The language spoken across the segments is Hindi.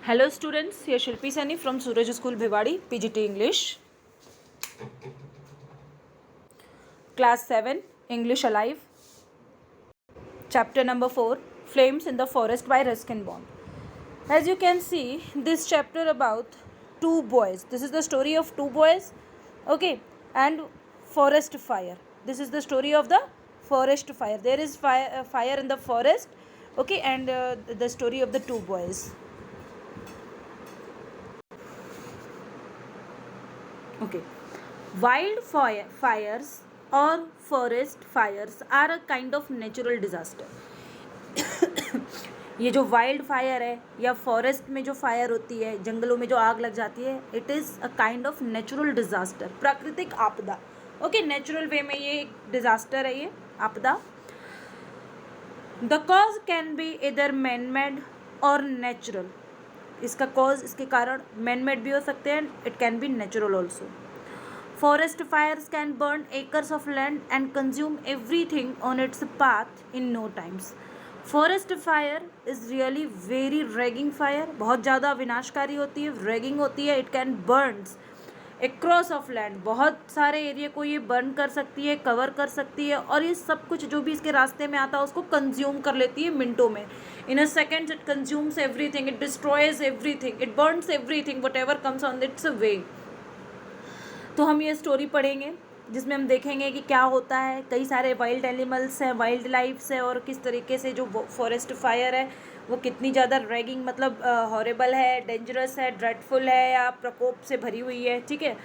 Hello students, here Shilpi Sani from Suraj School Bhiwadi, PGT English. Class 7, English Alive. Chapter number 4, Flames in the Forest by Ruskin Bond. As you can see, this chapter about two boys. This is the story of two boys, okay, and forest fire. This is the story of the forest fire. There is fire in the forest, okay, and the story of the two boys. Okay. Fires or forest fires are a kind of natural disaster. ये जो वाइल्ड फायर है या फॉरेस्ट में जो फायर होती है, जंगलों में जो आग लग जाती है, it is a kind of natural disaster, प्राकृतिक आपदा. ओके, नेचुरल वे में ये एक डिजास्टर है, ये आपदा. The cause can be either man made और नेचुरल. इसका कॉज, इसके कारण मैन मेड भी हो सकते हैं, it can be natural also. Forest fires can burn acres of land and consume everything on its path in no times. Forest fire is really very raging fire, बहुत ज़्यादा विनाशकारी होती है, रैगिंग होती है. It can burns across of land, बहुत सारे एरिया को ये बर्न कर सकती है, कवर कर सकती है, और ये सब कुछ जो भी इसके रास्ते में आता है उसको कंज्यूम कर लेती है मिनटों में. In a second it consumes everything, it destroys everything, it burns everything whatever comes on its way. तो हम ये स्टोरी पढ़ेंगे जिसमें हम देखेंगे कि क्या होता है. कई सारे वाइल्ड एनिमल्स हैं, वाइल्ड लाइफ्स है, और किस तरीके से जो फॉरेस्ट फायर है वो कितनी ज़्यादा रैगिंग, मतलब हॉरेबल है, डेंजरस है, ड्रेडफुल है, या प्रकोप से भरी हुई है. ठीक है.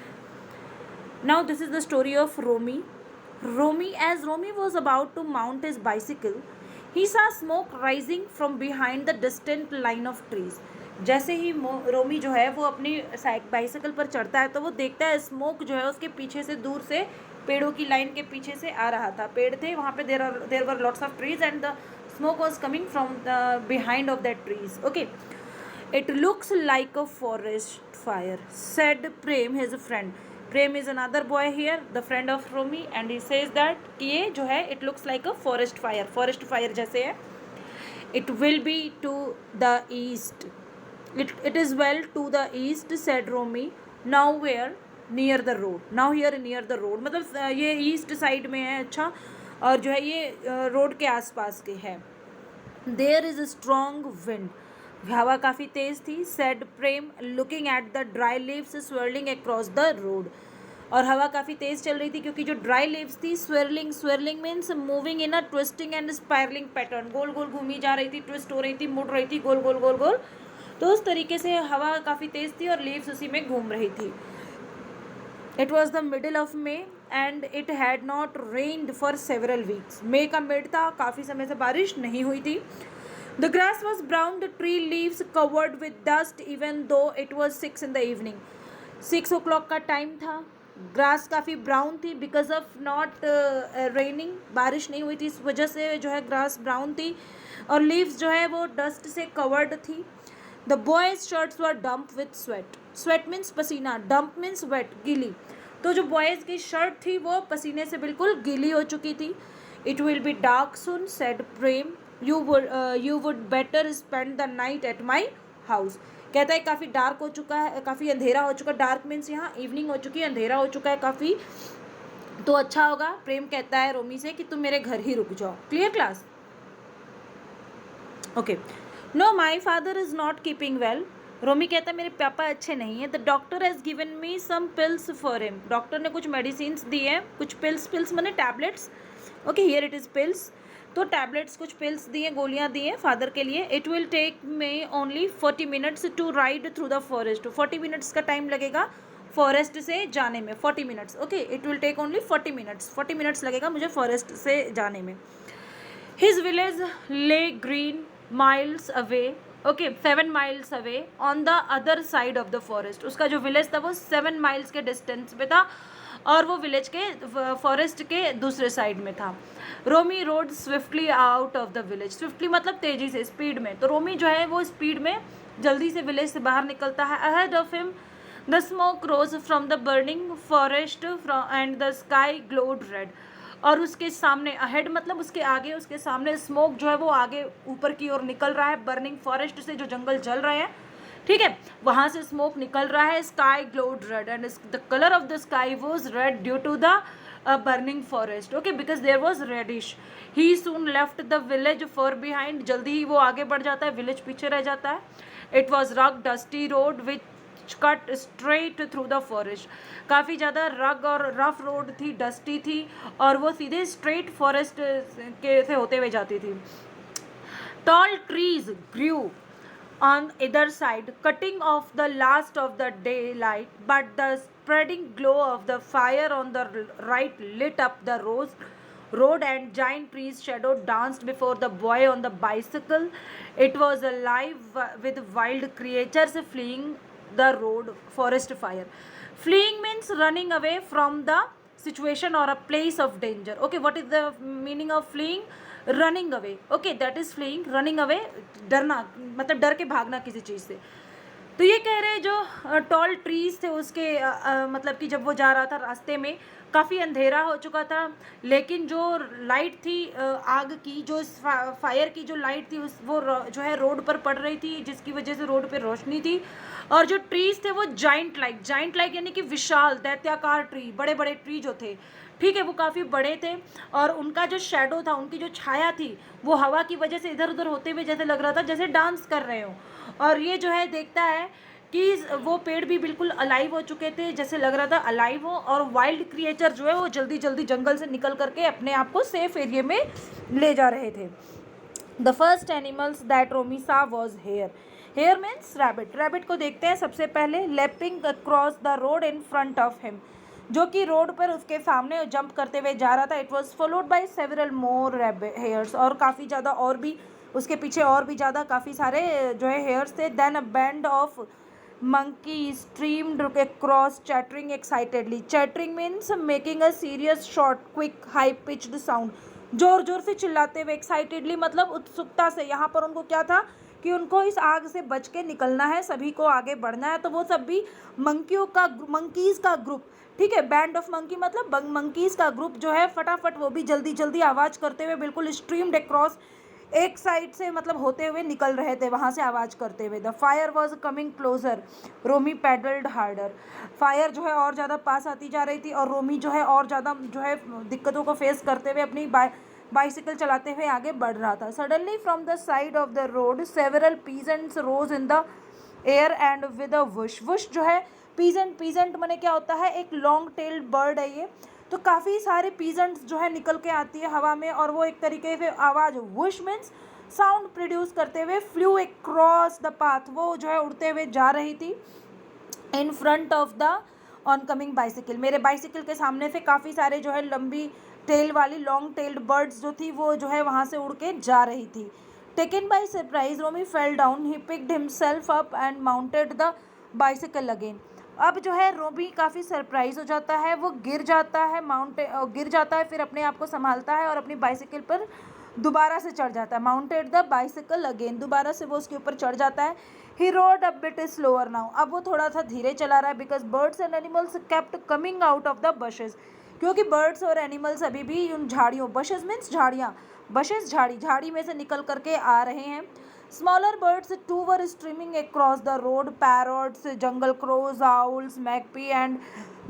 Now this is the story of Romy. As Romy was about to mount his bicycle, he saw smoke rising from behind the distant line of trees. जैसे ही रोमी जो है वो अपनी बाइसाइकिल पर चढ़ता है तो वो देखता है स्मोक जो है उसके पीछे से, दूर से पेड़ों की लाइन के पीछे से आ रहा था. पेड़ थे वहाँ पे, there were lots of trees and the smoke was coming from the behind of that trees. Okay, it looks like a forest fire, said Prem, his friend. Prem is another boy here, the friend of Romy, and he says that कि ये जो है it looks like a forest fire, forest fire जैसे है. It will be to the east. It is well to the east, said Romy. Now where? Near the road. Now here near the road, मतलब ये ईस्ट साइड में है. अच्छा, और जो है ये रोड के आसपास के है. There is a strong wind, हवा काफ़ी तेज़ थी. Said Prem, looking at the dry leaves swirling across the road. और हवा काफ़ी तेज़ चल रही थी क्योंकि जो ड्राई लीव्स थी, swirling means moving in a twisting and spiralling pattern, गोल गोल घूमी जा रही थी, ट्विस्ट हो रही थी, मुड़ रही थी, गोल गोल गोल गोल. तो उस तरीके से हवा काफ़ी तेज़ थी और लीव्स उसी में घूम रही थी. It was the middle of May and it had not rained for several weeks. May का मिड था, काफ़ी समय से बारिश नहीं हुई थी. The grass was brown, the tree leaves covered with dust even though it was 6 in the evening. 6 o'clock का टाइम था. ग्रास काफ़ी ब्राउन थी बिकॉज ऑफ नॉट रेनिंग, बारिश नहीं हुई थी, इस वजह से जो है ग्रास ब्राउन थी. और लीव्स जो है वो डस्ट से कवर्ड थी. The boys shirts were damp with sweat. Sweat means पसीना, डम्प मीन्स वेट, गीली. तो जो बॉयज़ की शर्ट थी वो पसीने से बिल्कुल गीली हो चुकी थी. It will be dark soon, said Prem. You would better spend the night at my house. कहता है काफ़ी डार्क हो चुका है, काफ़ी अंधेरा हो चुका है. डार्क मीन्स यहाँ इवनिंग हो चुकी है, अंधेरा हो चुका है काफ़ी, तो अच्छा होगा. प्रेम कहता है रोमी से कि तुम मेरे घर ही रुक जाओ. Clear class? Okay. No, my father is not keeping well. Romi कहता है मेरे पापा अच्छे नहीं हैं. The doctor has given me some pills for him. Doctor ने कुछ मेडिसिन्स दिए हैं, कुछ पिल्स मैंने tablets. Okay, here it is pills. तो टैबलेट्स, कुछ पिल्स दिए, गोलियां दी हैं फादर के लिए. It will take me only 40 minutes to ride through the forest. 40 minutes का टाइम लगेगा फॉरेस्ट से जाने में. 40 minutes. Okay, it will take only 40 minutes. 40 minutes लगेगा मुझे फॉरेस्ट से जाने में. हिज विलेज ले green miles away. Okay, 7 miles away on the other side of the forest. उसका जो विलेज था वो 7 miles के डिस्टेंस पे था और वो विलेज के फॉरेस्ट के दूसरे साइड में था. Romi rode swiftly out of the village. Swiftly मतलब तेज़ी से, स्पीड में. तो रोमी जो है वो स्पीड में जल्दी से विलेज से बाहर निकलता है. Ahead of him the smoke rose from the burning forest and the sky glowed red. और उसके सामने, अहेड मतलब उसके आगे, उसके सामने स्मोक जो है वो आगे ऊपर की ओर निकल रहा है. बर्निंग फॉरेस्ट से, जो जंगल जल रहे हैं, ठीक है, वहाँ से स्मोक निकल रहा है. Sky glowed red and the colour of the sky was red due to the burning forest. Okay, because there was reddish. He soon left the village far behind. जल्दी ही वो आगे बढ़ जाता है, विलेज पीछे रह जाता है. It was rugged dusty road which cut straight through the forest. काफ़ी ज़्यादा रग और रफ रोड थी, डस्टी थी, और वो सीधे स्ट्रेट फॉरेस्ट के से होते हुए जाती थी. Tall trees grew on either side, cutting off the last of the daylight, but the spreading glow of the fire on the right lit up the road, and giant trees' shadow danced before the boy on the bicycle. It was alive with wild creatures fleeing the road. Forest fire. Fleeing means running away from the situation or a place of danger. Okay, what is the meaning of fleeing? Running away. Okay, that is fleeing. Running away, डरना, मतलब डर के भागना किसी चीज़ से. तो ये कह रहे हैं जो टॉल ट्रीज थे उसके मतलब कि जब वो जा रहा था रास्ते में काफ़ी अंधेरा हो चुका था, लेकिन जो लाइट थी आग की, जो फायर की जो लाइट थी वो जो है रोड पर पड़ रही थी, जिसकी वजह से रोड पे रोशनी थी. और जो ट्रीज थे वो जाइंट लाइक यानी कि विशाल दैत्याकार ट्री, बड़े बड़े ट्री जो थे, ठीक है, वो काफ़ी बड़े थे. और उनका जो शेडो था, उनकी जो छाया थी, वो हवा की वजह से इधर उधर होते हुए जैसे लग रहा था जैसे डांस कर रहे हो. और ये जो है देखता है कि वो पेड़ भी बिल्कुल अलाइव हो चुके थे, जैसे लग रहा था अलाइव हो. और वाइल्ड क्रिएचर जो है वो जल्दी जल्दी जंगल से निकल करके अपने आप को सेफ एरिया में ले जा रहे थे. The first animals that Romy saw was hare. Hare means rabbit. Rabbit को देखते हैं सबसे पहले, leaping across the road in front of him, जो कि रोड पर उसके सामने जंप करते हुए जा रहा था. It was followed by several more hairs, और काफ़ी ज़्यादा और भी उसके पीछे और भी ज़्यादा काफ़ी सारे जो है हेयर्स थे. Then a band of monkey streamed across chattering excitedly. Chattering means making a series short quick high pitched sound, जोर जोर से चिल्लाते हुए. एक्साइटेडली मतलब उत्सुकता से. यहाँ पर उनको क्या था कि उनको इस आग से बच के निकलना है, सभी को आगे बढ़ना है. तो वो सब भी मंकीज़ का ग्रुप, ठीक है, बैंड ऑफ मंकी मतलब मंकीज़ का ग्रुप जो है फटाफट वो भी जल्दी जल्दी आवाज़ करते हुए बिल्कुल स्ट्रीम्ड अक्रॉस, एक साइड से मतलब होते हुए निकल रहे थे वहाँ से आवाज़ करते हुए. The fire was coming closer, Romi pedalled harder. Fire जो है और ज़्यादा पास आती जा रही थी, और रोमी जो है और ज़्यादा जो है दिक्कतों को फेस करते हुए अपनी बाइसिकल चलाते हुए आगे बढ़ रहा था. Suddenly from the side of the road several peasants rose in the air and with a whoosh. Whoosh जो है पीजेंट माने क्या होता है, एक लॉन्ग टेल्ड बर्ड है ये. तो काफ़ी सारे पीजेंट्स जो है निकल के आती है हवा में, और वो एक तरीके से आवाज़, वुश मीन्स साउंड प्रोड्यूस करते हुए, फ्लू अक्रॉस द पाथ, वो जो है उड़ते हुए जा रही थी. इन front of the on coming bicycle, मेरे बाइसिकल के सामने से काफ़ी सारे जो है लंबी टेल वाली लॉन्ग टेल्ड बर्ड्स जो थी वो जो है वहाँ से उड़ के जा रही थी. Taken by surprise Romi fell down, he picked himself up and mounted the bicycle again. अब जो है रोमी काफ़ी सरप्राइज हो जाता है, वो गिर जाता है, फिर अपने आप को संभालता है और अपनी बाइसिकल पर दोबारा से चढ़ जाता है. माउंटेड द बाइसिकल अगेन, दोबारा से वो उसके ऊपर चढ़ जाता है. He rode a bit slower now, अब वो थोड़ा सा धीरे चला रहा है. Because birds and animals kept coming out of the bushes, क्योंकि बर्ड्स और एनिमल्स अभी भी उन झाड़ियों, बशेज मीन्स झाड़ियाँ, बशेज झाड़ी में से निकल करके आ रहे हैं. Smaller birds too were streaming across the road, parrots, jungle crows, owls, magpie, and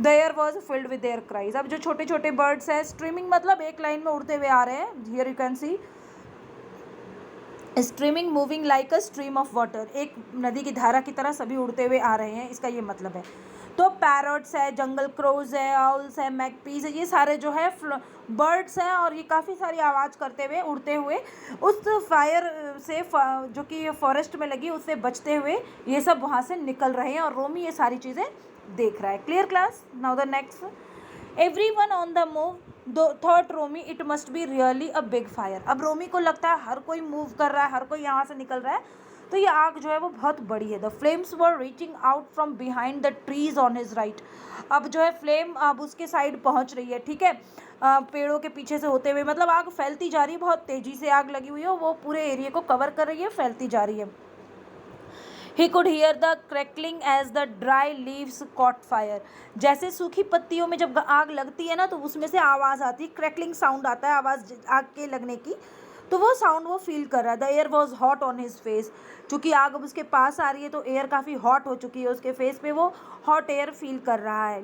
the air was filled with their cries. अब जो छोटे छोटे बर्ड्स हैं, स्ट्रीमिंग मतलब एक लाइन में उड़ते हुए आ रहे हैं. Here you can see streaming moving like a stream of water, एक नदी की धारा की तरह सभी उड़ते हुए आ रहे हैं, इसका ये मतलब है. तो पैरट्स है, जंगल क्रोज है, आउल्स है, मैकपीज है, ये सारे जो है बर्ड्स हैं, और ये काफ़ी सारी आवाज़ करते हुए उड़ते हुए उस फायर से जो कि फॉरेस्ट में लगी उससे बचते हुए ये सब वहाँ से निकल रहे हैं, और रोमी ये सारी चीज़ें देख रहा है. Clear class? Now the next. Everyone on the move thought Romi it must be really a big fire. अब रोमी को लगता है हर कोई मूव कर रहा है, हर कोई यहाँ से निकल रहा है, तो ये आग जो है वो बहुत बड़ी है. The flames were reaching out from behind the trees on his right. अब जो है फ्लेम अब उसके साइड पहुँच रही है, ठीक है, पेड़ों के पीछे से होते हुए, मतलब आग फैलती जा रही है, बहुत तेज़ी से आग लगी हुई है, वो पूरे एरिया को कवर कर रही है, फैलती जा रही है. He could hear the crackling as the dry leaves caught fire. जैसे सूखी पत्तियों में जब आग लगती है ना, तो उसमें से आवाज़ आती है, क्रैकलिंग साउंड आता है, आवाज़ आग के लगने की. तो वो साउंड वो फील कर रहा है। The air was hot on his face, चूँकि आग अब उसके पास आ रही है तो एयर काफ़ी हॉट हो चुकी है उसके फेस पे, वो हॉट एयर फील कर रहा है।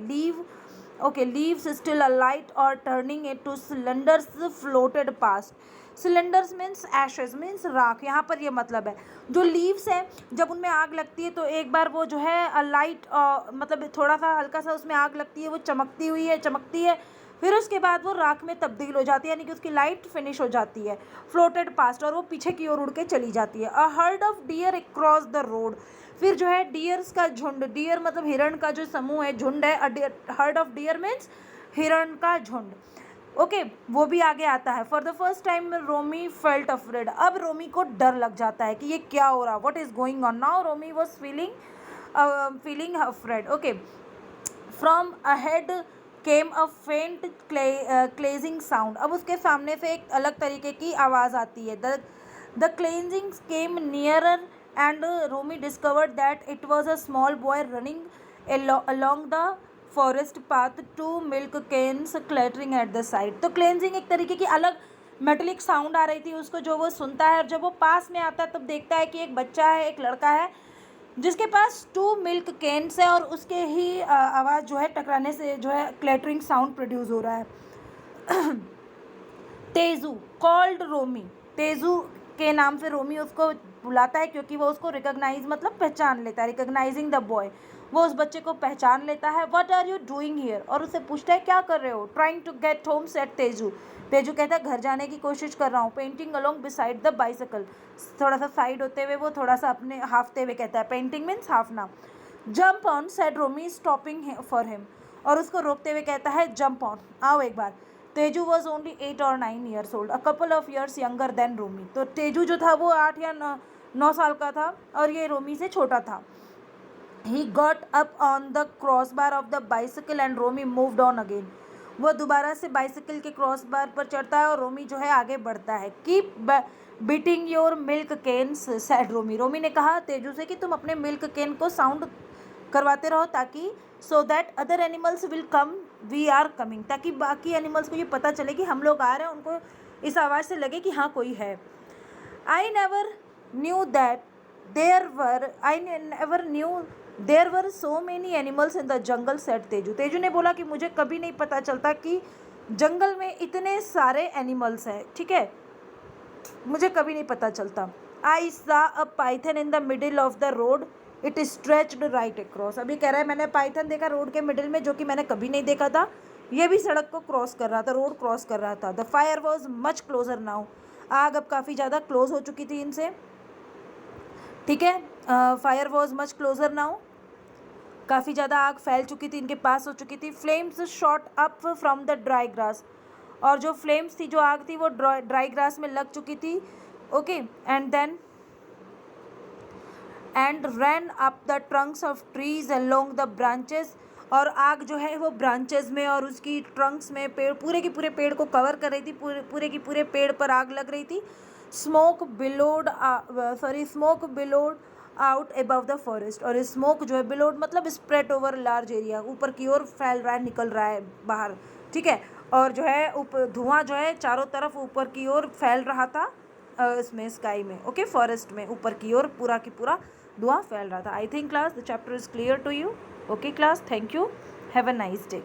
लीव्स स्टिल अलाइट और turning it to cylinders floated past. Cylinders means Ashes, means राख, यहाँ पर ये मतलब है। जो लीव्स हैं जब उनमें आग लगती है तो एक बार वो जो है लाइट मतलब थोड़ा सा हल्का सा उसमें आग लगती है, वो चमकती है, फिर उसके बाद वो राख में तब्दील हो जाती है, यानी कि उसकी लाइट फिनिश हो जाती है। फ्लोटेड पास्ट, और वो पीछे की ओर उड़ के चली जाती है। A herd of dear across the road, फिर जो है डियर्स का झुंड, डियर मतलब हिरण का जो समूह है, झुंड है। हर्ड ऑफ डियर मीन्स हिरण का झुंड। ओके, वो भी आगे आता है। For the first time Romi felt afraid, अब रोमी को डर लग जाता है कि ये क्या हो रहा, what is going on. Now Romi was feeling afraid. Okay, from ahead came a faint clanging sound, अब उसके सामने से एक अलग तरीके की आवाज़ आती है। The clanging came nearer and Romi discovered that it was a small boy running along the forest path, two milk cans clattering at the side. तो क्लेंजिंग एक तरीके की अलग मेटलिक साउंड आ रही थी उसको, जो वो सुनता है, और जब वो पास में आता है तब देखता है कि एक बच्चा है, एक लड़का है जिसके पास 2 मिल्क कैन्स है, और उसके ही आवाज़ जो है टकराने से जो है क्लैटरिंग साउंड प्रोड्यूस हो रहा है। तेजू कॉल्ड रोमी, तेजू के नाम से रोमी उसको बुलाता है क्योंकि वो उसको रिकॉग्नाइज मतलब पहचान लेता है। रिकॉग्नाइजिंग द बॉय, वो उस बच्चे को पहचान लेता है। What are you doing here, और उसे पूछता है क्या कर रहे हो। Trying to get home said Teju, Teju कहता है घर जाने की कोशिश कर रहा हूँ। Panting along beside the bicycle, थोड़ा सा साइड होते हुए वो थोड़ा सा अपने हाफते हुए कहता है। पेंटिंग मीन्स हाफना। Jump on said Romi stopping for him, और उसको रोकते हुए कहता है जंप ऑन, आओ एक बार। Teju was only 8 or 9 years old, a couple of years younger than Romi. तो तेजू जो था वो 8 या 9 साल का था, और ये रोमी से छोटा था। He got up on the crossbar of the bicycle and Romi moved on again, वो दोबारा से बाइसिकल के क्रॉस बार पर चढ़ता है और रोमी जो है आगे बढ़ता है। Keep beating your milk cans said Romi, Romi ने कहा तेजू से कि तुम अपने मिल्क केन को साउंड करवाते रहो, ताकि so that other animals will come, we are coming, ताकि बाकी एनिमल्स को ये पता चले कि हम लोग आ रहे हैं, उनको इस आवाज़ से लगे कि हाँ कोई है। I never knew there were so many animals in the jungle said Teju, Teju ने बोला कि मुझे कभी नहीं पता चलता कि जंगल में इतने सारे एनिमल्स हैं, ठीक है, मुझे कभी नहीं पता चलता। I saw a python in the middle of the road, it stretched right across, अभी कह रहा है मैंने पाइथन देखा रोड के मिडिल में, जो कि मैंने कभी नहीं देखा था। ये भी सड़क को क्रॉस कर रहा था, रोड क्रॉस कर रहा था। The fire was much closer now, आग अब काफ़ी ज़्यादा क्लोज हो चुकी थी इनसे, ठीक है। Fire was much closer now, काफ़ी ज़्यादा आग फैल चुकी थी, इनके पास हो चुकी थी। Flames shot up from the dry grass, और जो फ्लेम्स थी, जो आग थी, वो ड्राई ग्रास में लग चुकी थी। Okay, and ran up the Trunks of trees along the branches, और आग जो है वो ब्रांचेस में और उसकी ट्रंक्स में, पेड़ पूरे के पूरे पेड़ को कवर कर रही थी, पूरे की पूरे पेड़ पर आग लग रही थी। Smoke billowed out above the forest, और स्मोक जो है बिलोड मतलब स्प्रेड ओवर लार्ज एरिया, ऊपर की ओर फैल रहा है, निकल रहा है बाहर, ठीक है। और जो है धुआं जो है चारों तरफ ऊपर की ओर फैल रहा था, इसमें स्काई में, ओके, फॉरेस्ट में ऊपर की ओर पूरा की पूरा धुआं फैल रहा था। I think class the chapter is clear to you. Okay class, thank you, have a nice day.